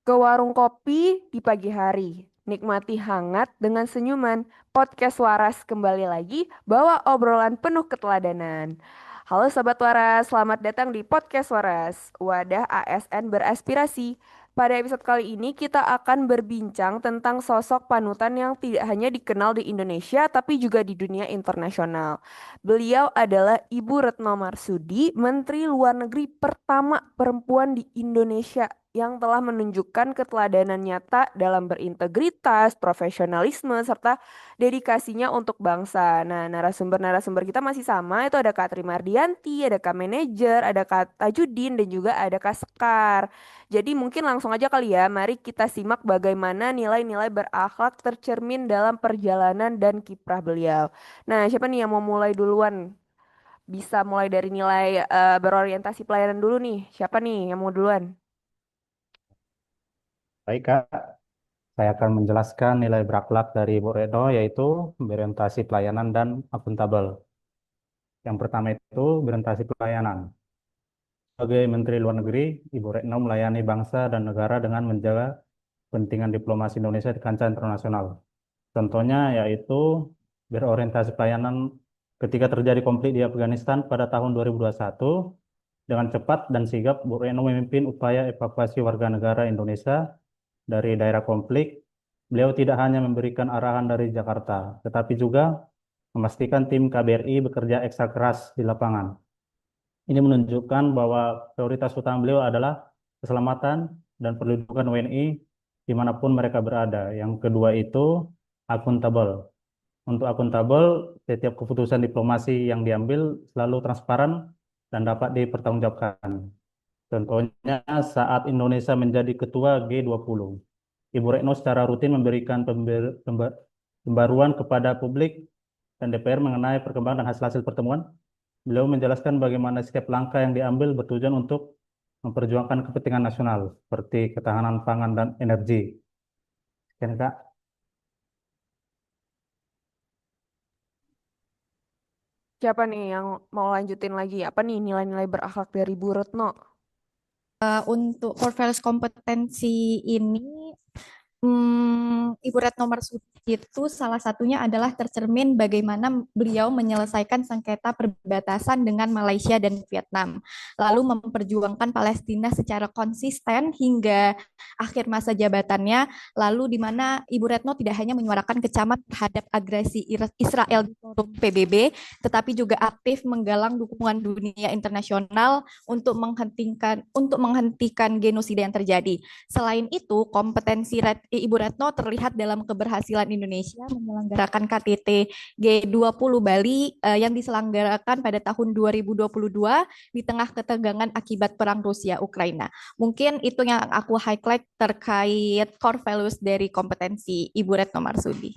Ke warung kopi di pagi hari. Nikmati hangat dengan senyuman. Podcast Waras kembali lagi bawa obrolan penuh keteladanan. Halo Sobat Waras, selamat datang di Podcast Waras, wadah ASN beraspirasi. Pada episode kali ini kita akan berbincang tentang sosok panutan yang tidak hanya dikenal di Indonesia tapi juga di dunia internasional. Beliau adalah Ibu Retno Marsudi, Menteri Luar Negeri pertama perempuan di Indonesia yang telah menunjukkan keteladanan nyata dalam berintegritas, profesionalisme, serta dedikasinya untuk bangsa. Nah, narasumber-narasumber kita masih sama, itu ada Kak Trimardianti, ada Kak Manager, ada Kak Tajudin, dan juga ada Kak Sekar. Jadi mungkin langsung aja kali ya, mari kita simak bagaimana nilai-nilai berakhlak tercermin dalam perjalanan dan kiprah beliau. Nah, siapa nih yang mau mulai duluan? Bisa mulai dari nilai berorientasi pelayanan dulu nih. Siapa nih yang mau duluan? Baik, Kak. Saya akan menjelaskan nilai berakhlak dari Bu Retno, yaitu berorientasi pelayanan dan akuntabel. Yang pertama itu berorientasi pelayanan. Sebagai Menteri Luar Negeri, Ibu Retno melayani bangsa dan negara dengan menjaga kepentingan diplomasi Indonesia di kancah internasional. Contohnya yaitu berorientasi pelayanan ketika terjadi konflik di Afghanistan pada tahun 2021. Dengan cepat dan sigap, Bu Retno memimpin upaya evakuasi warga negara Indonesia dari daerah konflik. Beliau tidak hanya memberikan arahan dari Jakarta, tetapi juga memastikan tim KBRI bekerja ekstra keras di lapangan. Ini menunjukkan bahwa prioritas utama beliau adalah keselamatan dan perlindungan WNI dimanapun mereka berada. Yang kedua itu akuntabel. Untuk akuntabel, setiap keputusan diplomasi yang diambil selalu transparan dan dapat dipertanggungjawabkan. Contohnya saat Indonesia menjadi ketua G20. Ibu Retno secara rutin memberikan pembaruan kepada publik dan DPR mengenai perkembangan dan hasil-hasil pertemuan. Beliau menjelaskan bagaimana setiap langkah yang diambil bertujuan untuk memperjuangkan kepentingan nasional, seperti ketahanan pangan dan energi. Sekian, Kak. Siapa nih yang mau lanjutin lagi? Apa nih nilai-nilai berakhlak dari Bu Retno? Untuk core values kompetensi ini, Ibu Retno Marsudi itu salah satunya adalah tercermin bagaimana beliau menyelesaikan sengketa perbatasan dengan Malaysia dan Vietnam, lalu memperjuangkan Palestina secara konsisten hingga akhir masa jabatannya, lalu di mana Ibu Retno tidak hanya menyuarakan kecaman terhadap agresi Israel di forum PBB, tetapi juga aktif menggalang dukungan dunia internasional untuk menghentikan genosida yang terjadi. Selain itu, kompetensi Ibu Retno terlihat dalam keberhasilan Indonesia menyelenggarakan KTT G20 Bali yang diselenggarakan pada tahun 2022 di tengah ketegangan akibat perang Rusia-Ukraina. Mungkin itu yang aku highlight terkait core values dari kompetensi Ibu Retno Marsudi.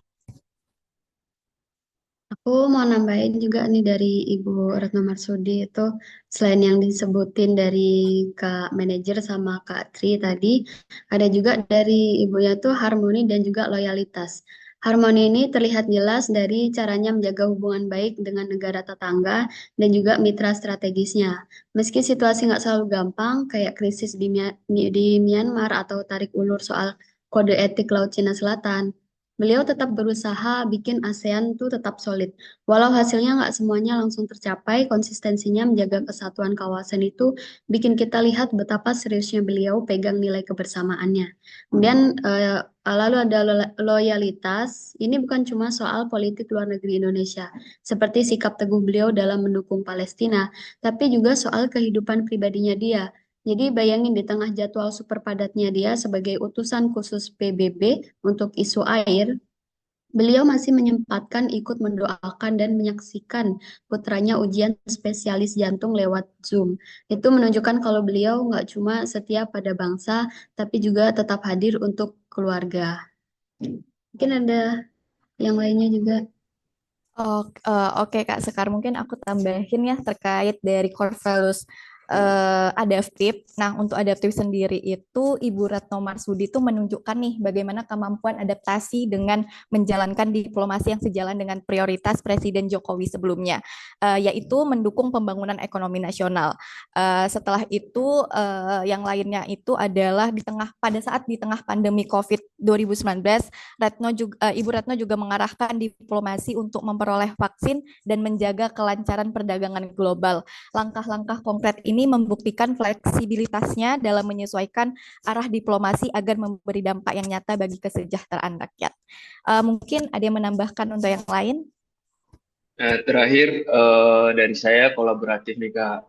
Aku mau nambahin juga nih dari Ibu Retno Marsudi itu selain yang disebutin dari Kak Manajer sama Kak Tri tadi, ada juga dari Ibunya tuh harmoni dan juga loyalitas. Harmoni ini terlihat jelas dari caranya menjaga hubungan baik dengan negara tetangga dan juga mitra strategisnya. Meski situasi nggak selalu gampang, kayak krisis di Myanmar atau tarik ulur soal kode etik Laut Cina Selatan, beliau tetap berusaha bikin ASEAN tuh tetap solid. Walau hasilnya nggak semuanya langsung tercapai, konsistensinya menjaga kesatuan kawasan itu bikin kita lihat betapa seriusnya beliau pegang nilai kebersamaannya. Kemudian lalu ada loyalitas. Ini bukan cuma soal politik luar negeri Indonesia, seperti sikap teguh beliau dalam mendukung Palestina, tapi juga soal kehidupan pribadinya dia. Jadi bayangin di tengah jadwal super padatnya dia sebagai utusan khusus PBB untuk isu air, beliau masih menyempatkan ikut mendoakan dan menyaksikan putranya ujian spesialis jantung lewat Zoom. Itu menunjukkan kalau beliau nggak cuma setia pada bangsa, tapi juga tetap hadir untuk keluarga. Mungkin ada yang lainnya juga. Oke Kak Sekar, mungkin aku tambahin ya terkait dari core values. adaptif. Nah, untuk adaptif sendiri itu Ibu Retno Marsudi itu menunjukkan nih bagaimana kemampuan adaptasi dengan menjalankan diplomasi yang sejalan dengan prioritas Presiden Jokowi sebelumnya, yaitu mendukung pembangunan ekonomi nasional. Setelah itu yang lainnya itu adalah pada saat di tengah pandemi COVID 2019, Ibu Retno juga mengarahkan diplomasi untuk memperoleh vaksin dan menjaga kelancaran perdagangan global. Langkah-langkah konkret ini membuktikan fleksibilitasnya dalam menyesuaikan arah diplomasi agar memberi dampak yang nyata bagi kesejahteraan rakyat. Mungkin ada yang menambahkan untuk yang lain? Nah, terakhir dari saya kolaboratif nih Kak.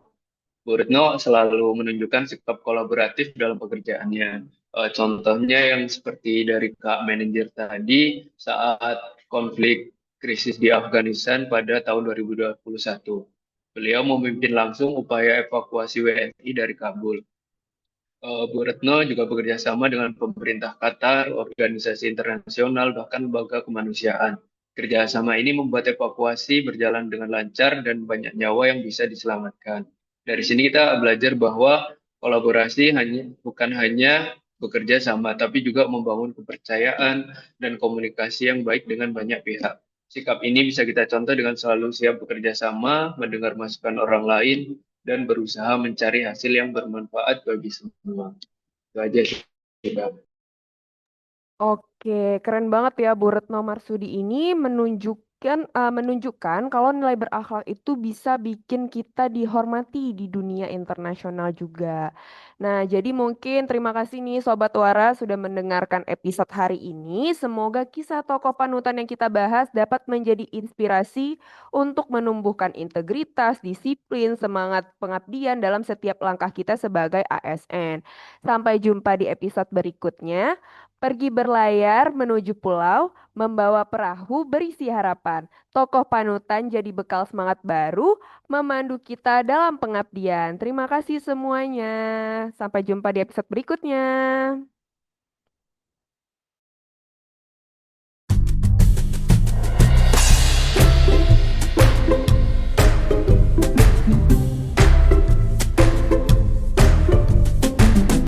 Bu Retno selalu menunjukkan sikap kolaboratif dalam pekerjaannya. Contohnya yang seperti dari Kak Manajer tadi saat konflik krisis di Afghanistan pada tahun 2021. Beliau memimpin langsung upaya evakuasi WNI dari Kabul. Bu Retno juga bekerja sama dengan pemerintah Qatar, organisasi internasional, bahkan lembaga kemanusiaan. Kerjasama ini membuat evakuasi berjalan dengan lancar dan banyak nyawa yang bisa diselamatkan. Dari sini kita belajar bahwa kolaborasi bukan hanya bekerja sama, tapi juga membangun kepercayaan dan komunikasi yang baik dengan banyak pihak. Sikap ini bisa kita contoh dengan selalu siap bekerja sama, mendengar masukan orang lain, dan berusaha mencari hasil yang bermanfaat bagi semua. Itu aja sih, Bang. Oke, keren banget ya Bu Retno Marsudi ini menunjukkan kalau nilai berakhlak itu bisa bikin kita dihormati di dunia internasional juga. Nah, jadi mungkin terima kasih nih Sobat Wara sudah mendengarkan episode hari ini. Semoga kisah tokoh panutan yang kita bahas dapat menjadi inspirasi untuk menumbuhkan integritas, disiplin, semangat pengabdian dalam setiap langkah kita sebagai ASN. Sampai jumpa di episode berikutnya. Pergi berlayar menuju pulau, membawa perahu berisi harapan. Tokoh panutan jadi bekal semangat baru, memandu kita dalam pengabdian. Terima kasih semuanya. Sampai jumpa di episode berikutnya.